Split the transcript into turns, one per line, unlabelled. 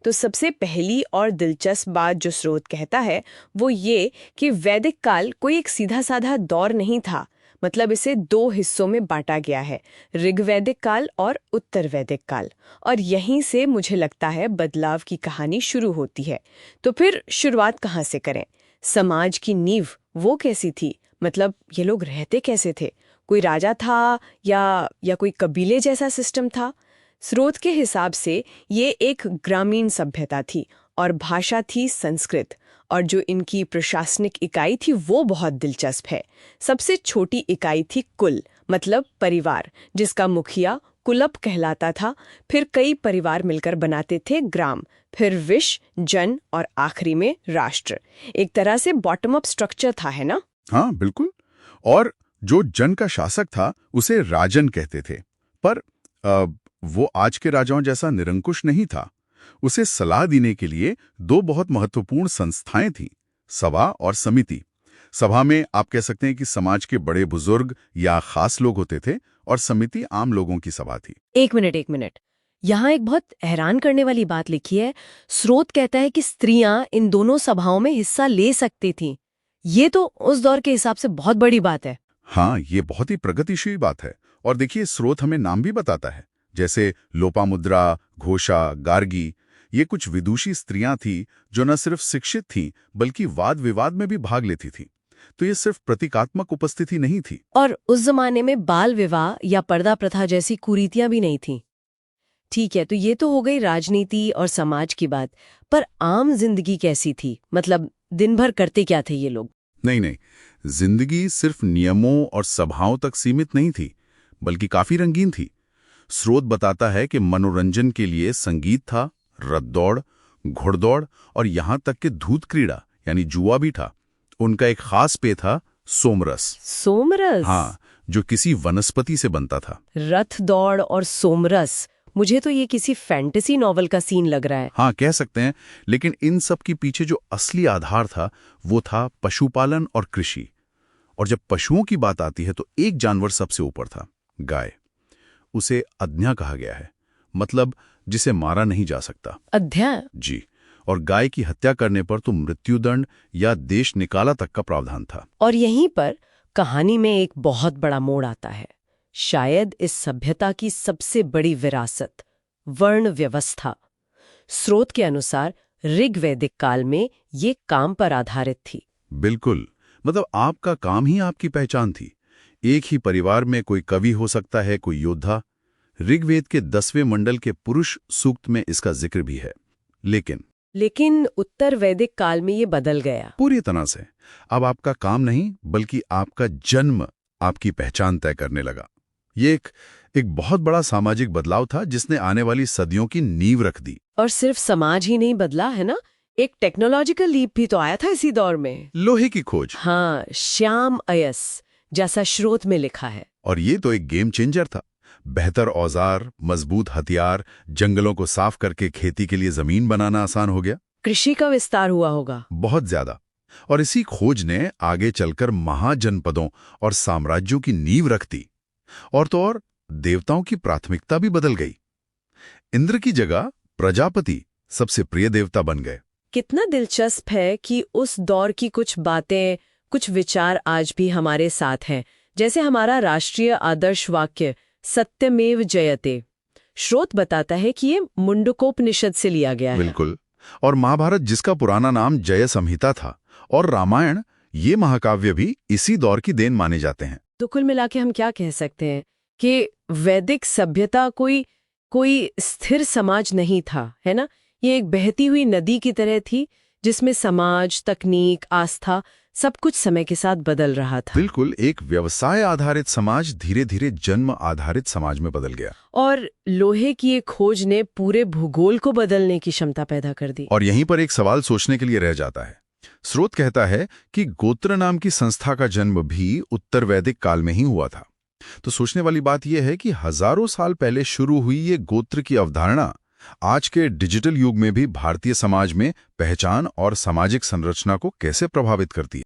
तो सबसे पहली और दिलचस्प बात जो स्रोत कहता है वो ये कि वैदिक काल कोई एक सीधा साधा दौर नहीं था। मतलब इसे दो हिस्सों में बांटा गया है, ऋग्वैदिक काल और उत्तर वैदिक काल। और यहीं से मुझे लगता है बदलाव की कहानी शुरू होती है। तो फिर शुरुआत कहाँ से करें? समाज की नींव वो कैसी थी? मतलब ये लोग रहते कैसे थे? कोई राजा था या कोई कबीले जैसा सिस्टम था? स्रोत के हिसाब से ये एक ग्रामीण सभ्यता थी और भाषा थी संस्कृत। और जो इनकी प्रशासनिक इकाई थी वो बहुत दिलचस्प है। सबसे छोटी इकाई थी कुल, मतलब परिवार, जिसका मुखिया कुलप कहलाता था। फिर कई परिवार मिलकर बनाते थे ग्राम, फिर विश, जन और आखिरी में राष्ट्र। एक तरह से बॉटम अप स्ट्रक्चर था, है ना?
हाँ बिल्कुल। और जो जन का शासक था उसे राजन कहते थे। पर वो आज के राजाओं जैसा निरंकुश नहीं था। उसे सलाह देने के लिए दो बहुत महत्वपूर्ण संस्थाएं थीं, सभा और समिति। सभा में आप कह सकते हैं कि समाज के बड़े बुजुर्ग या खास लोग होते थे, और समिति आम लोगों की सभा थी।
एक मिनट। यहाँ एक बहुत हैरान करने वाली बात लिखी है। स्रोत कहता है कि स्त्रियां इन दोनों सभाओं में हिस्सा ले सकती थीं। ये तो उस दौर के हिसाब से बहुत बड़ी बात है।
हाँ, ये बहुत ही प्रगतिशील बात है। और देखिए, स्रोत हमें नाम भी बताता है, जैसे लोपामुद्रा, घोषा, गार्गी। ये कुछ विदुषी स्त्रियां थीं जो न सिर्फ शिक्षित थीं बल्कि वाद विवाद में भी भाग लेती थीं। तो ये सिर्फ प्रतीकात्मक उपस्थिति नहीं थी।
और उस जमाने में बाल विवाह या पर्दा प्रथा जैसी कुरीतियां भी नहीं थीं। ठीक है, तो ये तो हो गई राजनीति और समाज की बात। पर आम जिंदगी कैसी थी? मतलब दिन भर करते क्या थे ये लोग?
नहीं, जिंदगी सिर्फ नियमों और सभाओं तक सीमित नहीं थी, बल्कि काफी रंगीन थी। स्रोत बताता है कि मनोरंजन के लिए संगीत था, रथ दौड़, घुड़दौड़ और यहाँ तक कि धूत क्रीड़ा यानी जुआ भी था। उनका एक खास पेय था सोमरस।
सोमरस?
हाँ, जो किसी वनस्पति से बनता था।
रथ दौड़ और सोमरस, मुझे तो ये किसी फैंटेसी नॉवल का सीन लग रहा है।
हाँ, कह सकते हैं। लेकिन इन सब के पीछे जो असली आधार था वो था पशुपालन और कृषि। और जब पशुओं की बात आती है तो एक जानवर सबसे ऊपर था, गाय। उसे अज्ञा कहा गया है, मतलब जिसे मारा नहीं जा सकता।
अध्याय?
जी। और गाय की हत्या करने पर तो मृत्युदंड या देश निकाला तक का प्रावधान था।
और यहीं पर कहानी में एक बहुत बड़ा मोड़ आता है। शायद इस सभ्यता की सबसे बड़ी विरासत, वर्ण व्यवस्था। स्रोत के अनुसार ऋग्वैदिक काल में ये काम पर आधारित थी।
बिल्कुल, मतलब आपका काम ही आपकी पहचान थी। एक ही परिवार में कोई कवि हो सकता है, कोई योद्धा। ऋग्वेद के 10वें मंडल के पुरुष सूक्त में इसका जिक्र भी है। लेकिन
उत्तर वैदिक काल में ये बदल गया
पूरी तरह से। अब आपका काम नहीं बल्कि आपका जन्म आपकी पहचान तय करने लगा। ये एक बहुत बड़ा सामाजिक बदलाव था जिसने आने वाली सदियों की नींव रख दी।
और सिर्फ समाज ही नहीं बदला है ना, एक टेक्नोलॉजिकल लीप भी तो आया था इसी दौर में।
लोहे की खोज।
हाँ, श्याम अयस जैसा स्रोत में लिखा है।
और ये तो एक गेम चेंजर था। बेहतर औजार, मजबूत हथियार, जंगलों को साफ करके खेती के लिए जमीन बनाना आसान हो गया।
कृषि का विस्तार हुआ होगा
बहुत ज्यादा। और इसी खोज ने आगे चलकर महाजनपदों और साम्राज्यों की नींव रख दी। और तो और देवताओं की प्राथमिकता भी बदल गई। इंद्र की जगह प्रजापति सबसे प्रिय देवता बन गए।
कितना दिलचस्प है कि उस दौर की कुछ बातें, कुछ विचार आज भी हमारे साथ हैं। जैसे हमारा राष्ट्रीय आदर्श वाक्य सत्यमेव जयते। स्रोत बताता है कि ये मुंडकोपनिषद से लिया गया है।
बिल्कुल। और महाभारत, जिसका पुराना नाम जय संहिता था, और रामायण, ये महाकाव्य भी इसी दौर की देन माने जाते हैं।
तो कुल मिला के हम क्या कह सकते हैं कि वैदिक सभ्यता कोई स्थिर समाज नहीं था, है ना? ये एक बहती हुई नदी की तरह थी जिसमें समाज, तकनीक, आस्था सब कुछ समय के साथ बदल रहा था।
बिल्कुल, एक व्यवसाय आधारित समाज धीरे धीरे जन्म आधारित समाज में बदल गया।
और लोहे की एक खोज ने पूरे भूगोल को बदलने की क्षमता पैदा कर दी।
और यहीं पर एक सवाल सोचने के लिए रह जाता है। स्रोत कहता है कि गोत्र नाम की संस्था का जन्म भी उत्तर वैदिक काल में ही हुआ था। तो सोचने वाली बात यह है कि हजारों साल पहले शुरू हुई ये गोत्र की अवधारणा आज के डिजिटल युग में भी भारतीय समाज में पहचान और सामाजिक संरचना को कैसे प्रभावित करती है।